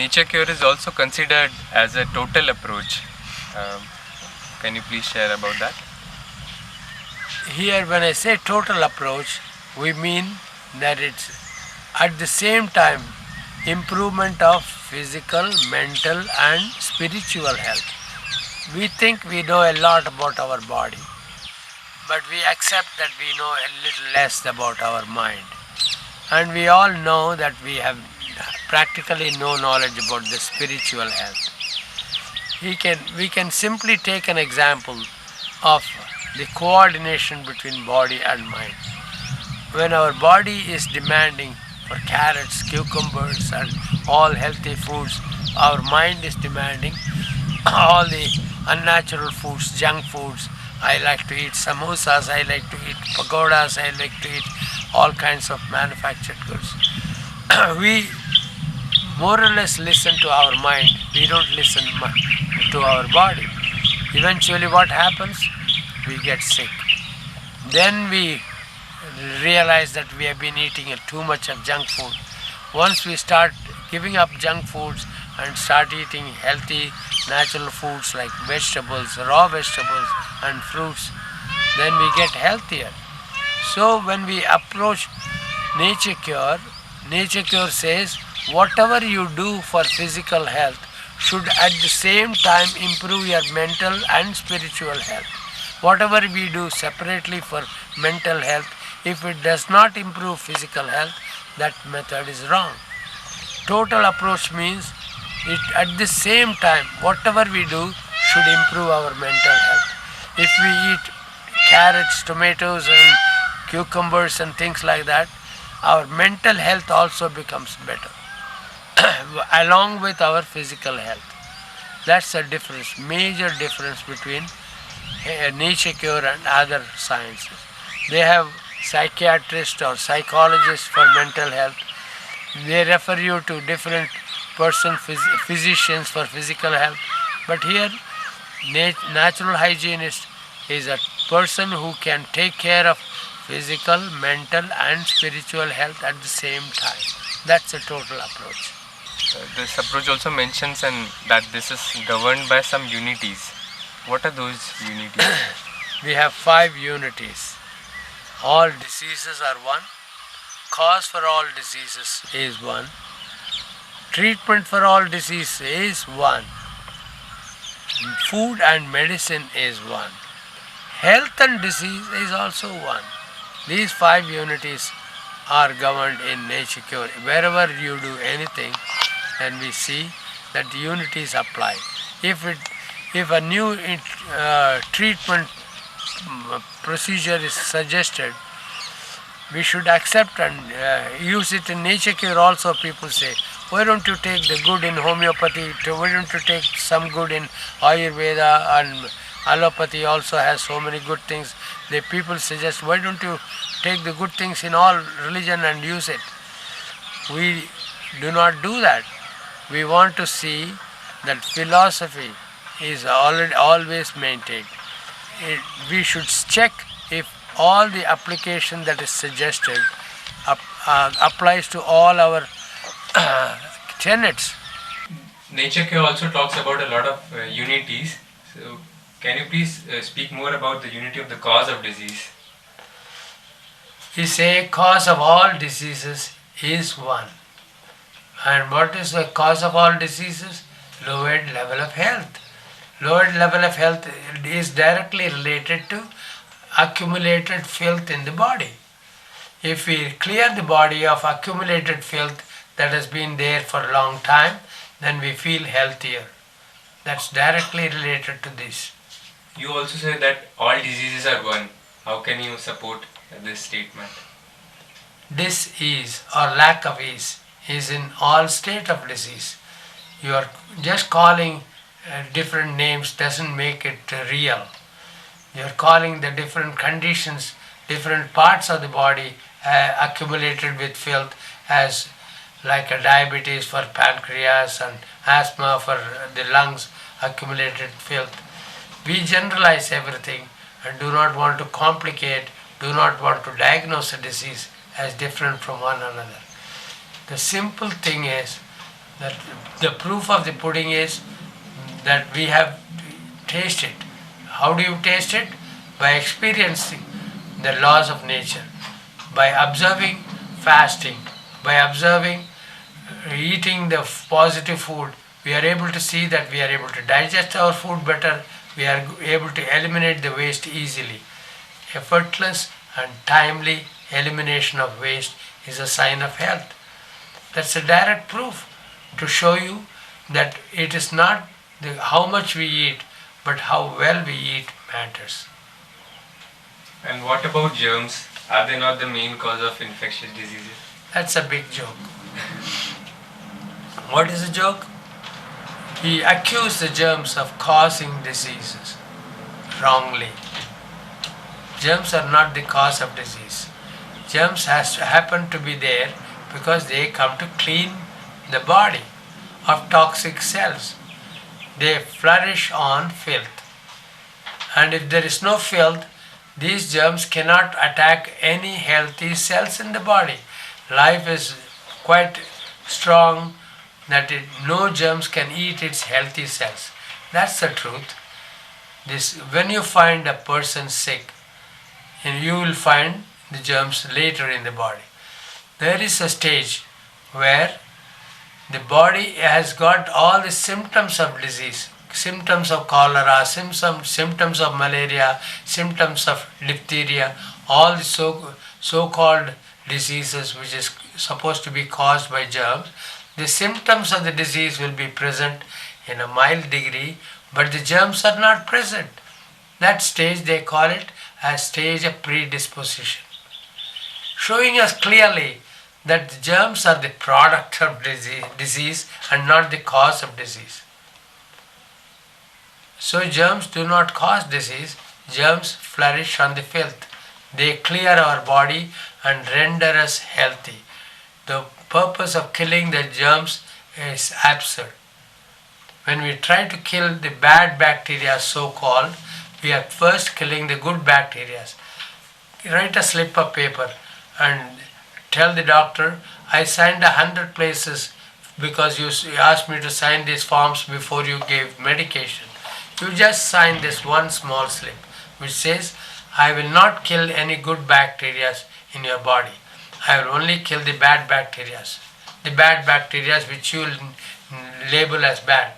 nature cure is also considered as a total approach. Um, can you please share about that? Here, when I say total approach, we mean that it's at the same time improvement of physical, mental, and spiritual health. We think we know a lot about our body, but we accept that we know a little less about our mind. And we all know that we have practically no knowledge about the spiritual health. We can simply take an example of the coordination between body and mind. When our body is demanding for carrots, cucumbers, and all healthy foods, our mind is demanding all the unnatural foods, junk foods. I like to eat samosas, I like to eat pagodas, I like to eat all kinds of manufactured goods. We more or less listen to our mind, we don't listen to our body. Eventually, what happens? We get sick. Then we realize that we have been eating too much of junk food. Once we start giving up junk foods and start eating healthy, natural foods like vegetables, raw vegetables, and fruits, then we get healthier. So, when we approach nature cure says whatever you do for physical health should at the same time improve your mental and spiritual health. Whatever we do separately for mental health, if it does not improve physical health, that method is wrong. Total approach means it at the same time, whatever we do should improve our mental health. If we eat carrots, tomatoes, and cucumbers and things like that, our mental health also becomes better along with our physical health. That's a difference, major difference between nature cure and other sciences. They have psychiatrists or psychologists for mental health. They refer you to different physicians for physical health. But here, natural hygienist is a person who can take care of physical, mental, and spiritual health at the same time. That's a total approach. This approach also mentions that this is governed by some unities. What are those unities? We have 5 unities. All diseases are one. Cause for all diseases is one. Treatment for all disease is one. Food and medicine is one. Health and disease is also one. These 5 unities are governed in nature cure. Wherever you do anything, then we see that the unities apply. If a new treatment procedure is suggested, we should accept and use it in nature cure also. People say, why don't you take the good in homeopathy, why don't you take some good in Ayurveda, and allopathy also has so many good things. The people suggest, why don't you take the good things in all religion and use it? We do not do that. We want to see that philosophy is always maintained. We should check if all the application that is suggested applies to all our tenets. Nature cure also talks about a lot of unities. So, can you please speak more about the unity of the cause of disease? We say cause of all diseases is one. And what is the cause of all diseases? Lowered level of health. Lowered level of health is directly related to accumulated filth in the body. If we clear the body of accumulated filth that has been there for a long time, then we feel healthier. That's directly related to this. You also say that all diseases are one. How can you support this statement? Disease or lack of ease is in all state of disease. You are just calling different names doesn't make it real. You are calling the different conditions, different parts of the body accumulated with filth, as like a diabetes for pancreas and asthma for the lungs, accumulated filth. We generalize everything and do not want to complicate, do not want to diagnose a disease as different from one another. The simple thing is, That the proof of the pudding is that we have tasted. How do you taste it? By experiencing the laws of nature, by observing fasting, by observing eating the positive food. We are able to see that we are able to digest our food better, we are able to eliminate the waste easily. Effortless and timely elimination of waste is a sign of health. That's a direct proof to show you that it is not how much we eat, but how well we eat matters. And what about germs? Are they not the main cause of infectious diseases? That's a big joke. What is a joke? He accused the germs of causing diseases wrongly. Germs are not the cause of disease. Germs has to happen to be there because they come to clean the body of toxic cells. They flourish on filth. And if there is no filth, these germs cannot attack any healthy cells in the body. Life is quite strong that no germs can eat its healthy cells. That's the truth. When you find a person sick, and you will find the germs later in the body. There is a stage where the body has got all the symptoms of disease, symptoms of cholera, symptoms of malaria, symptoms of diphtheria, all the so-called diseases which is supposed to be caused by germs. The symptoms of the disease will be present in a mild degree, but the germs are not present. That stage they call it a stage of predisposition, showing us clearly that the germs are the product of disease and not the cause of disease. So germs do not cause disease, germs flourish on the filth. They clear our body and render us healthy. The purpose of killing the germs is absurd. When we try to kill the bad bacteria, so-called, we are first killing the good bacteria. Write a slip of paper and tell the doctor, I signed 100 places because you asked me to sign these forms before you gave medication. You just sign this one small slip which says, I will not kill any good bacteria in your body. I will only kill the bad bacteria. The bad bacteria which you will label as bad.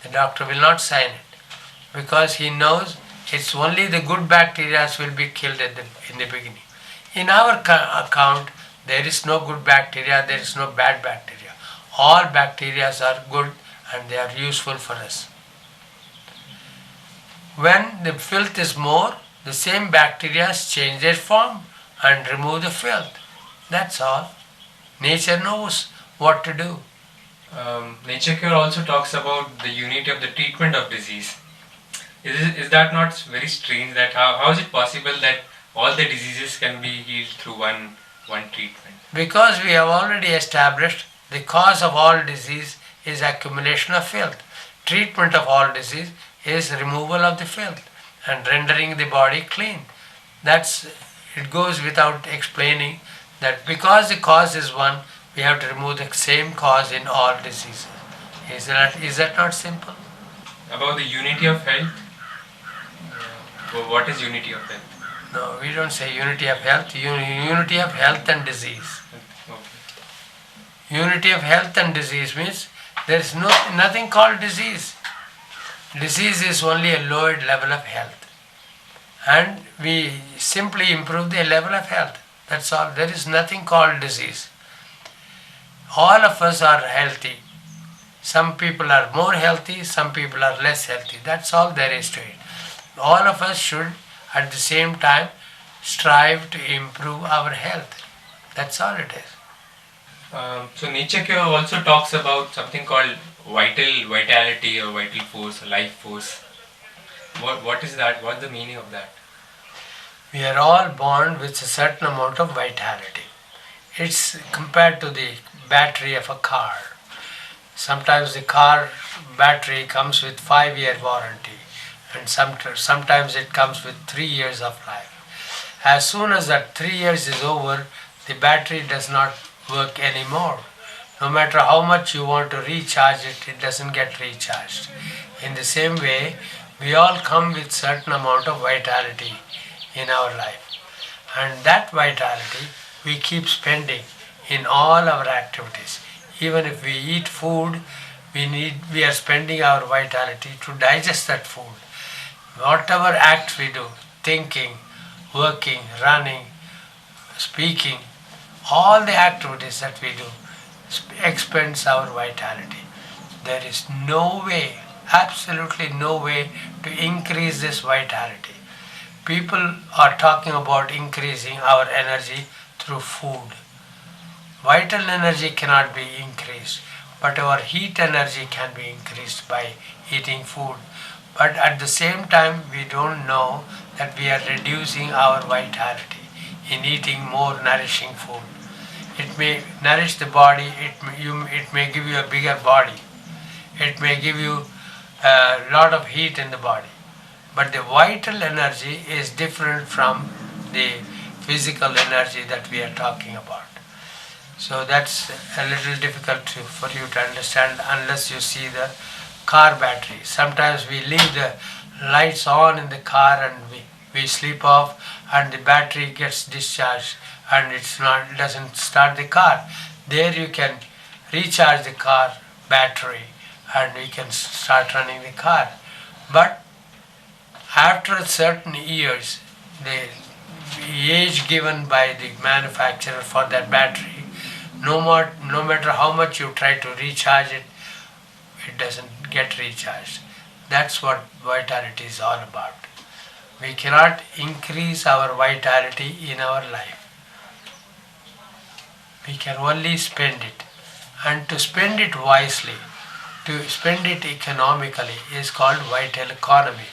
The doctor will not sign it because he knows it's only the good bacteria will be killed in the beginning. In our account, there is no good bacteria, there is no bad bacteria. All bacteria are good and they are useful for us. When the filth is more, the same bacteria change their form and remove the filth. That's all. Nature knows what to do. Nature Cure also talks about the unity of the treatment of disease. Is that not very strange? That how is it possible that all the diseases can be healed through one treatment? Because we have already established the cause of all disease is accumulation of filth. Treatment of all disease is removal of the filth and rendering the body clean. It goes without explaining that because the cause is one, we have to remove the same cause in all diseases. Is that not simple? About the unity of health, what is unity of health? No, we don't say unity of health. Unity of health and disease. Okay. Unity of health and disease means there is nothing called disease. Disease is only a lowered level of health. And we simply improve the level of health. That's all. There is nothing called disease. All of us are healthy. Some people are more healthy, some people are less healthy. That's all there is to it. All of us should at the same time strive to improve our health. That's all it is. So Nature Cure also talks about something called vitality or vital force, or life force. What is that? What's the meaning of that? We are all born with a certain amount of vitality. It's compared to the battery of a car. Sometimes the car battery comes with 5-year warranty and sometimes it comes with 3 years of life. As soon as that 3 years is over, the battery does not work anymore. No matter how much you want to recharge it, it doesn't get recharged. In the same way, we all come with certain amount of vitality in our life. And that vitality we keep spending in all our activities. Even if we eat food, we are spending our vitality to digest that food. Whatever acts we do, thinking, working, running, speaking, all the activities that we do expends our vitality. There is no way, absolutely no way to increase this vitality. People are talking about increasing our energy through food. Vital energy cannot be increased, but our heat energy can be increased by eating food. But at the same time, we don't know that we are reducing our vitality in eating more nourishing food. It may nourish the body, it may give you a bigger body, it may give you a lot of heat in the body. But the vital energy is different from the physical energy that we are talking about. So that's a little difficult for you to understand unless you see the car battery. Sometimes we leave the lights on in the car and we sleep off and the battery gets discharged and it doesn't start the car. There you can recharge the car battery and we can start running the car. But after certain years, the age given by the manufacturer for that battery, no matter how much you try to recharge it, it doesn't get recharged. That's what vitality is all about. We cannot increase our vitality in our life. We can only spend it. And to spend it wisely, to spend it economically is called vital economy.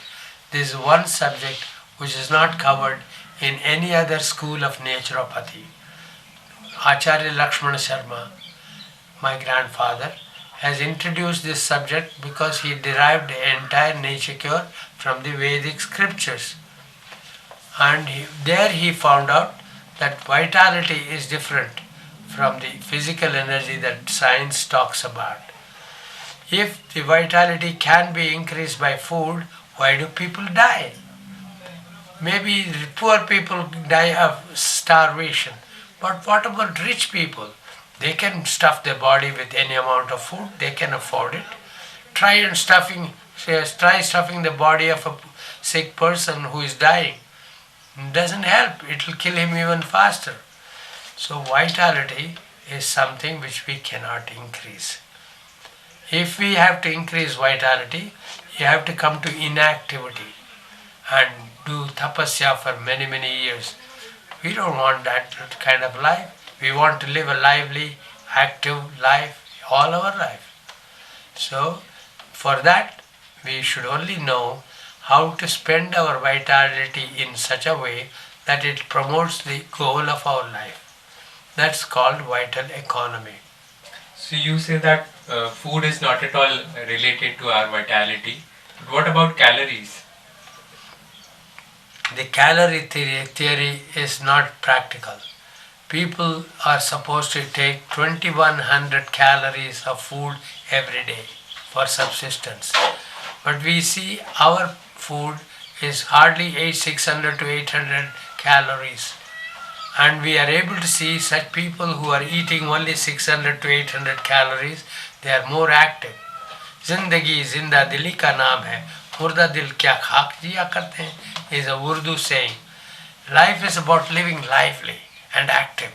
This is one subject which is not covered in any other school of naturopathy. Acharya Lakshmana Sharma, my grandfather, has introduced this subject because he derived the entire nature cure from the Vedic scriptures. And there he found out that vitality is different from the physical energy that science talks about. If the vitality can be increased by food, why do people die? Maybe the poor people die of starvation. But what about rich people? They can stuff their body with any amount of food. They can afford it. Try stuffing the body of a sick person who is dying. It doesn't help. It will kill him even faster. So vitality is something which we cannot increase. If we have to increase vitality, you have to come to inactivity and do tapasya for many, many years. We don't want that kind of life. We want to live a lively, active life all our life. So, for that, we should only know how to spend our vitality in such a way that it promotes the goal of our life. That's called vital economy. So you say that food is not at all related to our vitality. But what about calories? The calorie theory is not practical. People are supposed to take 2100 calories of food every day for subsistence. But we see our food is hardly 600 to 800 calories. And we are able to see such people who are eating only 600 to 800 calories, they are more active. जिंदगी जिंदा दिली का नाम है, मुर्दा दिल क्या खाक जिया करते हैं is a Urdu saying. Life is about living lively and active.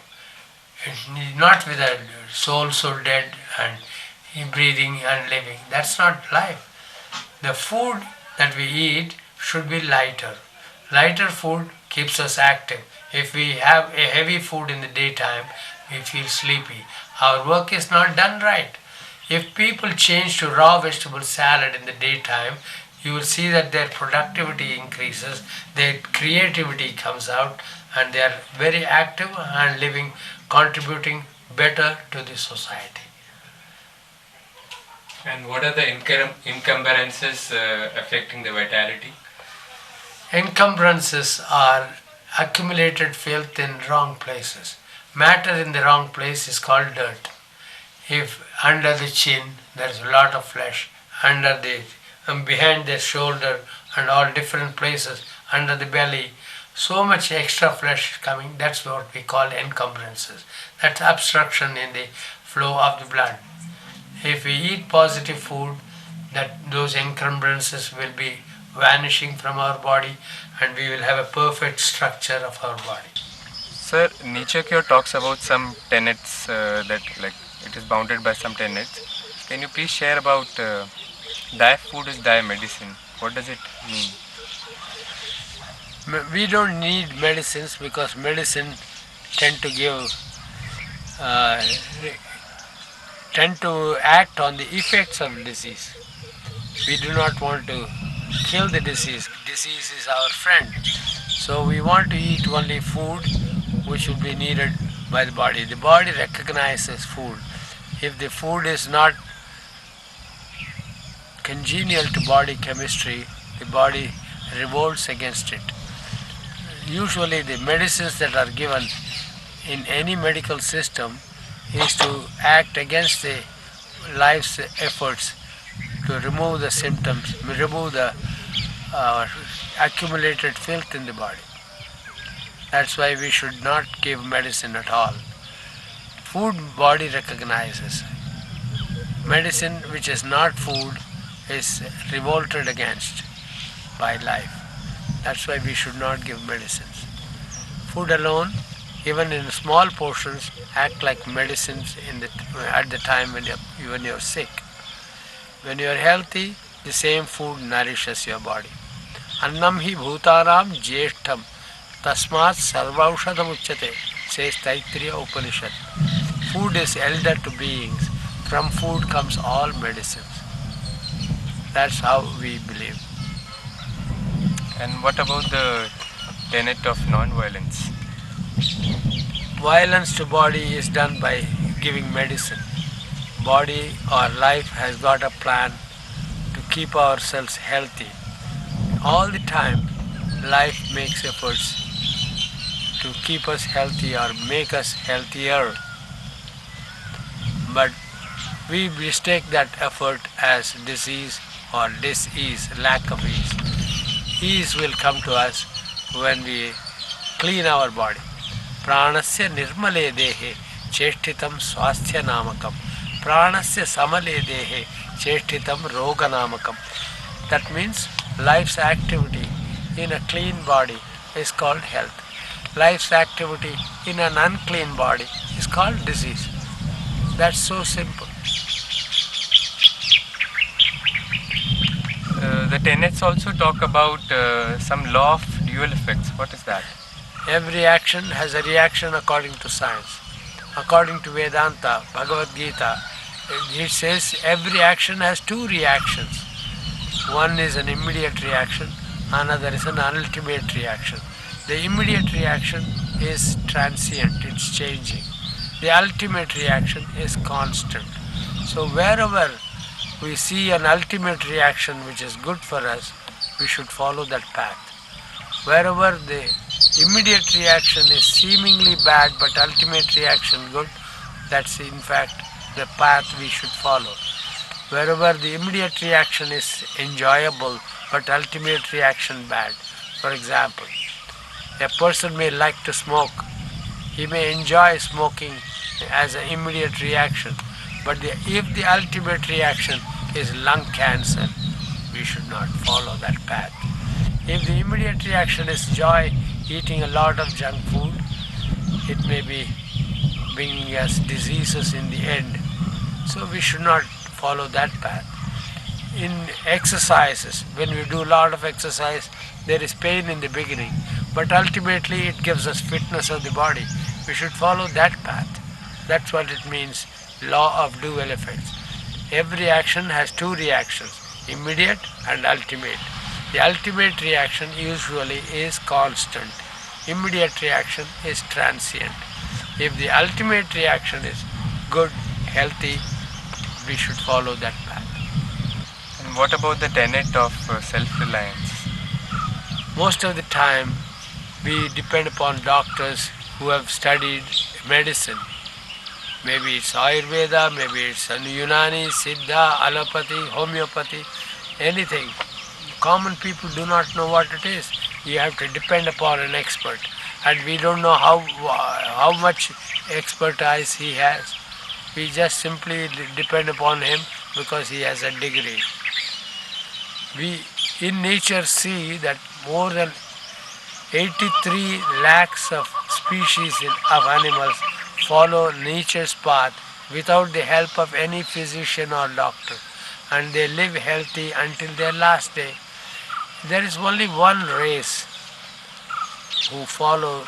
Not with a soul so dead and breathing and living. That's not life. The food that we eat should be lighter. Lighter food keeps us active. If we have a heavy food in the daytime, we feel sleepy. Our work is not done right. If people change to raw vegetable salad in the daytime, you will see that their productivity increases, their creativity comes out, and they are very active and living, contributing better to the society. And what are the encumbrances affecting the vitality? Encumbrances are accumulated filth in wrong places. Matter in the wrong place is called dirt. If under the chin there is a lot of flesh, under the behind the shoulder and all different places, under the belly, so much extra flesh coming, that's what we call encumbrances. That's obstruction in the flow of the blood. If we eat positive food, that those encumbrances will be vanishing from our body and we will have a perfect structure of our body. Sir, Nature Cure talks about some tenets that like it is bounded by some tenets. Can you please share about thy food is thy medicine? What does it mean? We don't need medicines because medicine tend to give uh, tend to act on the effects of disease. We do not want to kill the disease. Disease is our friend. So we want to eat only food which will be needed by the body. The body recognizes food. If the food is not congenial to body chemistry, the body revolts against it. Usually the medicines that are given in any medical system is to act against the life's efforts to remove the symptoms, remove the accumulated filth in the body. That's why we should not give medicine at all. Food body recognizes. Medicine which is not food is revolted against by life. That's why we should not give medicines. Food alone, even in small portions, act like medicines at the time when you're sick. When you're healthy, the same food nourishes your body. Annam hi bhutaram jeshtham tasmat sarvaushadam uchyate, says Taittiriya Upanishad. Food is elder to beings. From food comes all medicines. That's how we believe. And what about the tenet of non-violence? Violence to body is done by giving medicine. Body or life has got a plan to keep ourselves healthy. All the time, life makes efforts to keep us healthy or make us healthier. But we mistake that effort as disease or dis-ease, lack of ease. Ease will come to us when we clean our body. Pranasya nirmale dehe cheshtitam swasthya namakam. Pranasya samale dehe cheshtitam roga namakam. That means life's activity in a clean body is called health. Life's activity in an unclean body is called disease. That's so simple. The tenets also talk about some law of dual effects. What is that? Every action has a reaction according to science. According to Vedanta, Bhagavad Gita, it says every action has two reactions. One is an immediate reaction, another is an ultimate reaction. The immediate reaction is transient, it's changing. The ultimate reaction is constant. So wherever we see an ultimate reaction which is good for us, we should follow that path. Wherever the immediate reaction is seemingly bad but ultimate reaction good, that's in fact the path we should follow. Wherever the immediate reaction is enjoyable but ultimate reaction bad, for example, a person may like to smoke. He may enjoy smoking as an immediate reaction, but if the ultimate reaction is lung cancer, we should not follow that path. If the immediate reaction is joy, eating a lot of junk food, it may be bringing us diseases in the end. So we should not follow that path. In exercises, when we do a lot of exercise, there is pain in the beginning, but ultimately it gives us fitness of the body. We should follow that path. That's what it means, law of dual effects. Every action has two reactions, immediate and ultimate. The ultimate reaction usually is constant. Immediate reaction is transient. If the ultimate reaction is good, healthy, we should follow that path. And what about the tenet of self-reliance? Most of the time, we depend upon doctors who have studied medicine. Maybe it's Ayurveda, maybe it's Unani, Siddha, Allopathy, Homeopathy, anything. Common people do not know what it is. You have to depend upon an expert, and we don't know how much expertise he has. We just simply depend upon him because he has a degree. We in nature see that more than 83 lakhs of species of animals follow nature's path without the help of any physician or doctor, and they live healthy until their last day. There is only one race who follow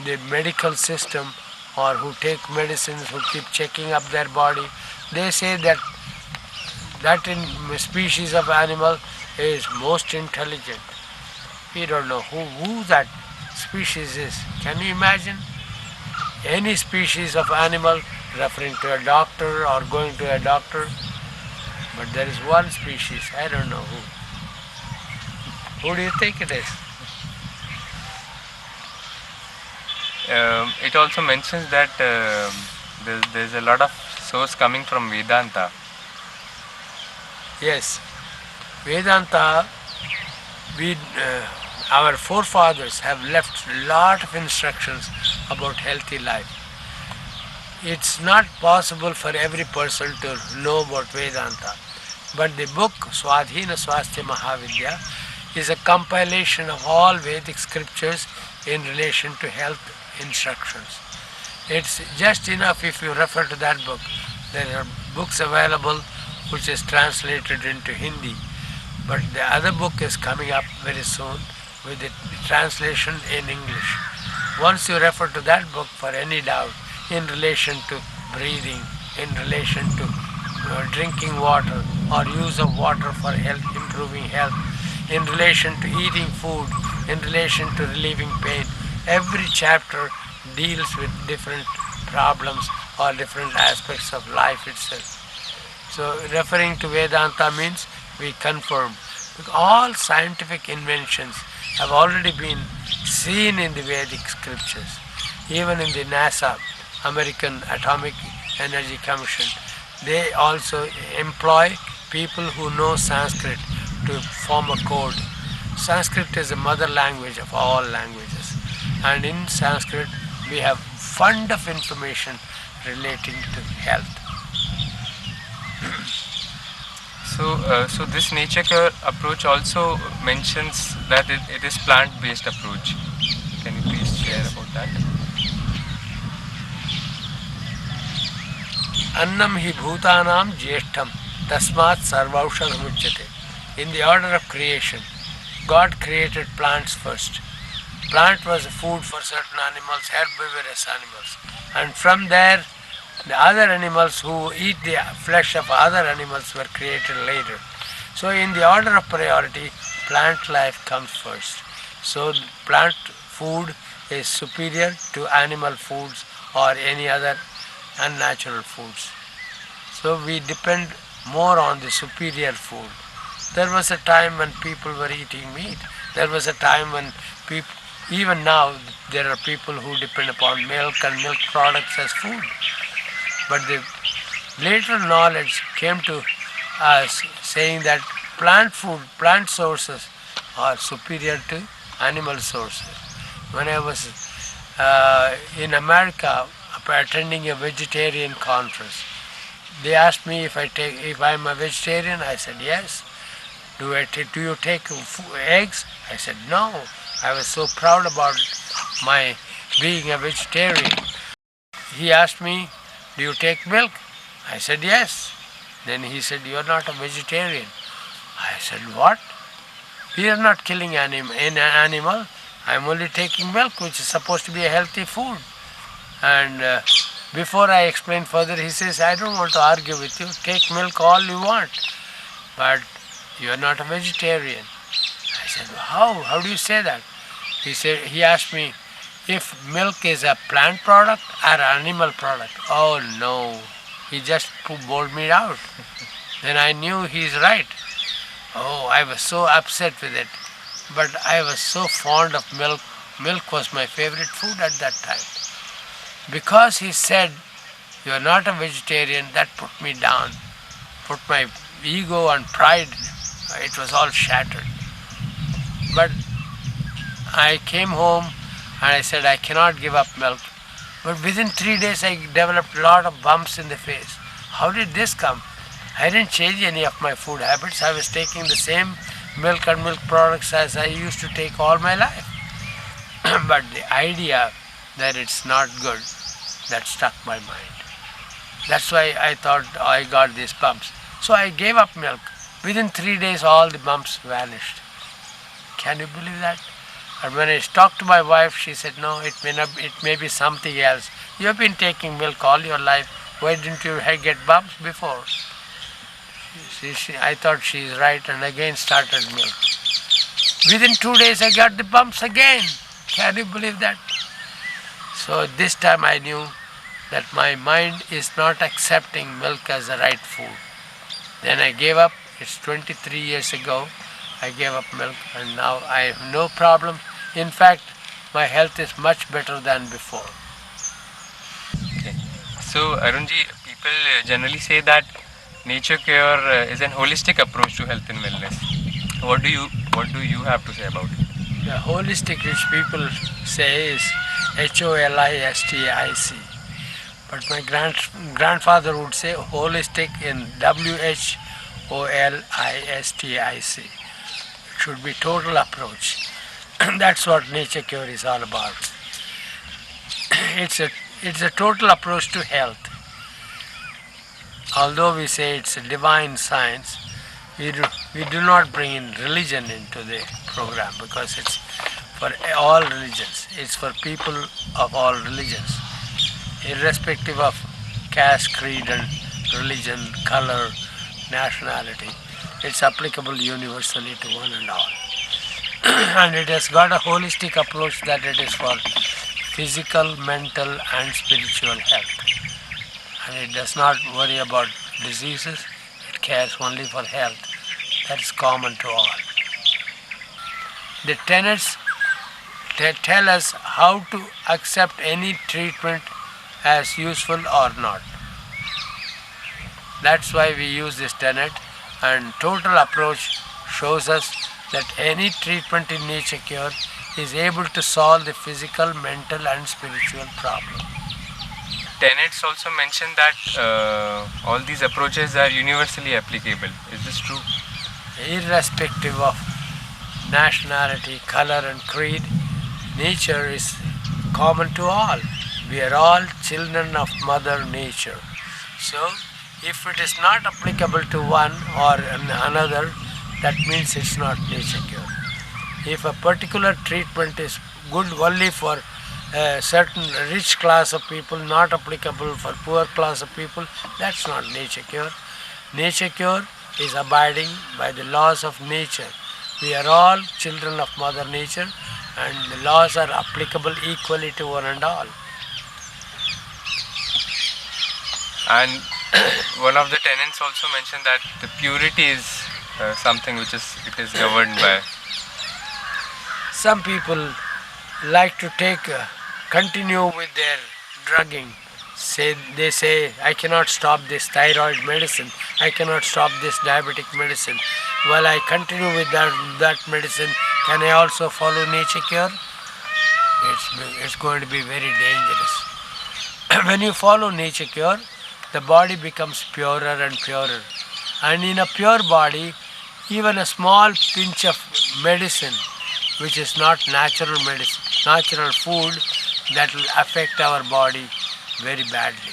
the medical system or who take medicines, who keep checking up their body. They say that species of animal is most intelligent. We don't know who that species is. Can you imagine? Any species of animal referring to a doctor or going to a doctor, but there is one species, I don't know who. Who do you think it is? It also mentions that there's a lot of source coming from Vedanta. Yes, Vedanta, our forefathers have left a lot of instructions about healthy life. It's not possible for every person to know about Vedanta, but the book Swadhina Swasthya Mahavidya is a compilation of all Vedic scriptures in relation to health instructions. It's just enough if you refer to that book. There are books available which is translated into Hindi, but the other book is coming up very soon with the translation in English. Once you refer to that book for any doubt in relation to breathing, in relation to drinking water or use of water for health, improving health, in relation to eating food, in relation to relieving pain, every chapter deals with different problems or different aspects of life itself. So referring to Vedanta means we confirm. All scientific inventions have already been seen in the Vedic scriptures. Even in the NASA, American Atomic Energy Commission, they also employ people who know Sanskrit to form a code. Sanskrit is the mother language of all languages, and in Sanskrit we have fund of information relating to health. So this nature care approach also mentions that it is plant-based approach. Can you please share about that? Annam hi bhutanam jeshtham tasmat sarvaushadhamuchyate. In the order of creation, God created plants first. Plant was food for certain animals, herbivorous animals, and from there the other animals who eat the flesh of other animals were created later. So in the order of priority, plant life comes first. So plant food is superior to animal foods or any other unnatural foods. So we depend more on the superior food. There was a time when people were eating meat. There was a time when people, even now, there are people who depend upon milk and milk products as food. But the later knowledge came to us saying that plant food, plant sources are superior to animal sources. When I was in America attending a vegetarian conference, they asked me if I'm a vegetarian. I said yes. Do you take eggs? I said no. I was so proud about my being a vegetarian. He asked me, do you take milk? I said yes. Then he said, you are not a vegetarian. I said, what? We are not killing any animal. I am only taking milk, which is supposed to be a healthy food. And before I explain further, he says, I don't want to argue with you. Take milk all you want. But you are not a vegetarian. I said, how? How do you say that? He asked me, if milk is a plant product or an animal product. Oh no, he just bowled me out. Then I knew he's right. Oh, I was so upset with it. But I was so fond of milk. Milk was my favorite food at that time. Because he said You are not a vegetarian. That put me down, put my ego and pride. It was all shattered. But I came home and I said I cannot give up milk. But within 3 days I developed a lot of bumps in the face. How did this come? I didn't change any of my food habits. I was taking the same milk and milk products as I used to take all my life. But the idea that it's not good, that stuck my mind. That's why I thought I got these bumps. So I gave up milk. Within 3 days all the bumps vanished. Can you believe that? And when I talked to my wife, she said, no, it may be something else. You have been taking milk all your life. Why didn't you get bumps before? I thought she's right and again started milk. Within 2 days I got the bumps again. Can you believe that? So this time I knew that my mind is not accepting milk as the right food. Then I gave up. It's 23 years ago. I gave up milk and now I have no problem. In fact, my health is much better than before. Okay. So Arunji, people generally say that nature cure is an holistic approach to health and wellness. What do you have to say about it? The holistic, which people say, is HOLISTIC. But my grandfather would say holistic in WHOLISTIC. It should be total approach. That's what nature cure is all about. It's a total approach to health. Although we say it's a divine science, we do not bring in religion into the program because it's for all religions. It's for people of all religions, irrespective of caste, creed and religion, color, nationality. It's applicable universally to one and all. And it has got a holistic approach that it is for physical, mental and spiritual health. And it does not worry about diseases, it cares only for health. That's common to all. The tenets tell us how to accept any treatment as useful or not. That's why we use this tenet, and total approach shows us that any treatment in nature cure is able to solve the physical, mental and spiritual problem. Tenets also mention that all these approaches are universally applicable. Is this true? Irrespective of nationality, color and creed, nature is common to all. We are all children of Mother Nature. So, if it is not applicable to one or another, that means it's not nature cure. If a particular treatment is good only for a certain rich class of people, not applicable for poor class of people, that's not nature cure. Nature cure is abiding by the laws of nature. We are all children of Mother Nature and the laws are applicable equally to one and all. And one of the tenets also mentioned that the purity is something which is governed by. Some people like to continue with their drugging. They say, I cannot stop this thyroid medicine, I cannot stop this diabetic medicine. While I continue with that medicine, can I also follow nature cure? It's going to be very dangerous. When you follow nature cure, the body becomes purer and purer. And in a pure body, even a small pinch of medicine, which is not natural medicine, natural food, that will affect our body very badly.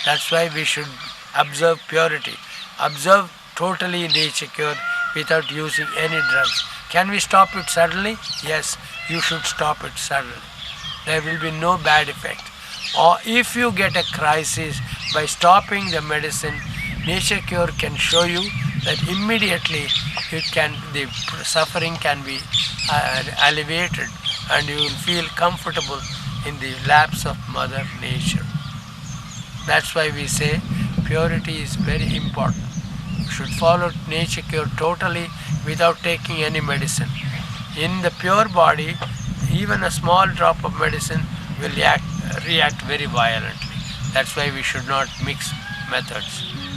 That's why we should observe purity. Observe totally nature cure without using any drugs. Can we stop it suddenly? Yes, you should stop it suddenly. There will be no bad effect. Or if you get a crisis by stopping the medicine, nature cure can show you that immediately the suffering can be alleviated and you will feel comfortable in the laps of Mother Nature. That's why we say purity is very important. You should follow nature cure totally without taking any medicine. In the pure body, even a small drop of medicine will react very violently. That's why we should not mix methods.